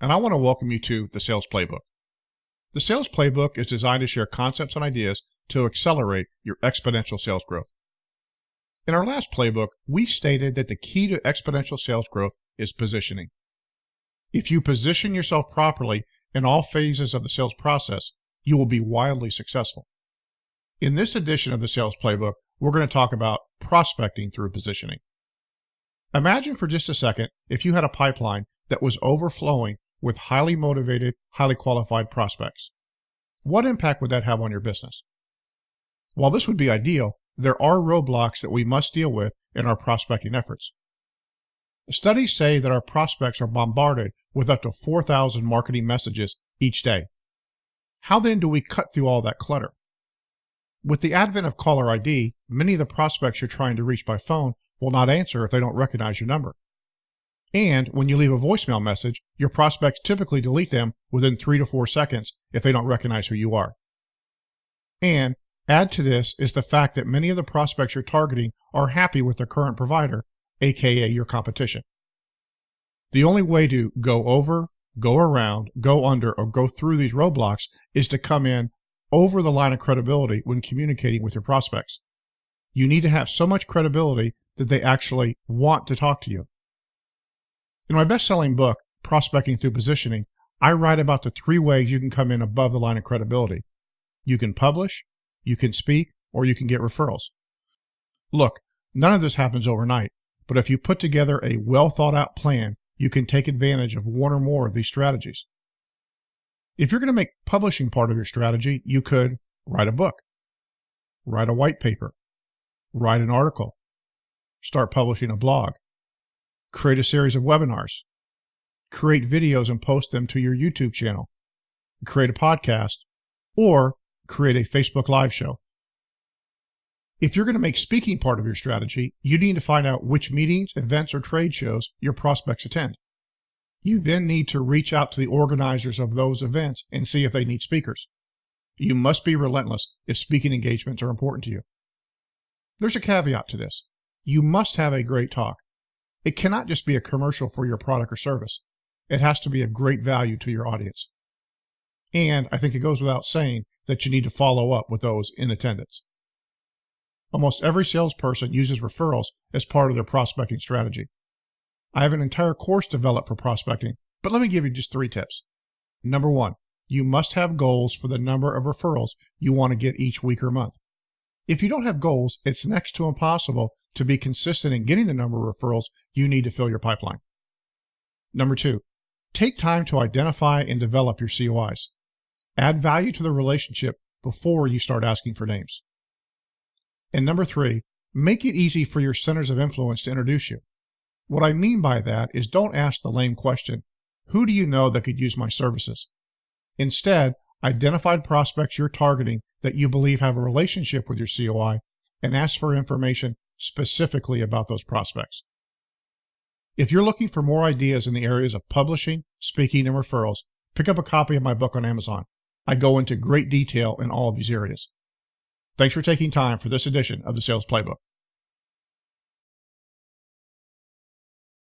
and I want to welcome you to the Sales Playbook. The Sales Playbook is designed to share concepts and ideas to accelerate your exponential sales growth. In our last playbook, we stated that the key to exponential sales growth is positioning. If you position yourself properly in all phases of the sales process, you will be wildly successful. In this edition of the Sales Playbook, we're going to talk about prospecting through positioning. Imagine for just a second if you had a pipeline that was overflowing with highly motivated, highly qualified prospects. What impact would that have on your business? While this would be ideal, there are roadblocks that we must deal with in our prospecting efforts. Studies say that our prospects are bombarded with up to 4,000 marketing messages each day. How then do we cut through all that clutter? With the advent of caller ID, many of the prospects you're trying to reach by phone will not answer if they don't recognize your number. And when you leave a voicemail message, your prospects typically delete them within 3 to 4 seconds if they don't recognize who you are. And add to this is the fact that many of the prospects you're targeting are happy with their current provider, aka your competition. The only way to go over, go around, go under, or go through these roadblocks is to come in over the line of credibility when communicating with your prospects. You need to have so much credibility that they actually want to talk to you. In my best-selling book, Prospecting Through Positioning, I write about the 3 ways you can come in above the line of credibility. You can publish, you can speak, or you can get referrals. Look, none of this happens overnight, but if you put together a well-thought-out plan, you can take advantage of one or more of these strategies. If you're going to make publishing part of your strategy, you could write a book, write a white paper, write an article, start publishing a blog, create a series of webinars, create videos and post them to your YouTube channel, create a podcast, or create a Facebook Live show. If you're going to make speaking part of your strategy, you need to find out which meetings, events, or trade shows your prospects attend. You then need to reach out to the organizers of those events and see if they need speakers. You must be relentless if speaking engagements are important to you. There's a caveat to this. You must have a great talk. It cannot just be a commercial for your product or service. It has to be of great value to your audience. And I think it goes without saying that you need to follow up with those in attendance. Almost every salesperson uses referrals as part of their prospecting strategy. I have an entire course developed for prospecting, but let me give you just 3 tips. Number 1, you must have goals for the number of referrals you want to get each week or month. If you don't have goals, it's next to impossible to be consistent in getting the number of referrals you need to fill your pipeline. Number 2, take time to identify and develop your COIs. Add value to the relationship before you start asking for names. And number 3, make it easy for your centers of influence to introduce you. What I mean by that is don't ask the lame question, who do you know that could use my services? Instead, identify prospects you're targeting that you believe have a relationship with your COI and ask for information specifically about those prospects. If you're looking for more ideas in the areas of publishing, speaking, and referrals, pick up a copy of my book on Amazon. I go into great detail in all of these areas. Thanks for taking time for this edition of the Sales Playbook.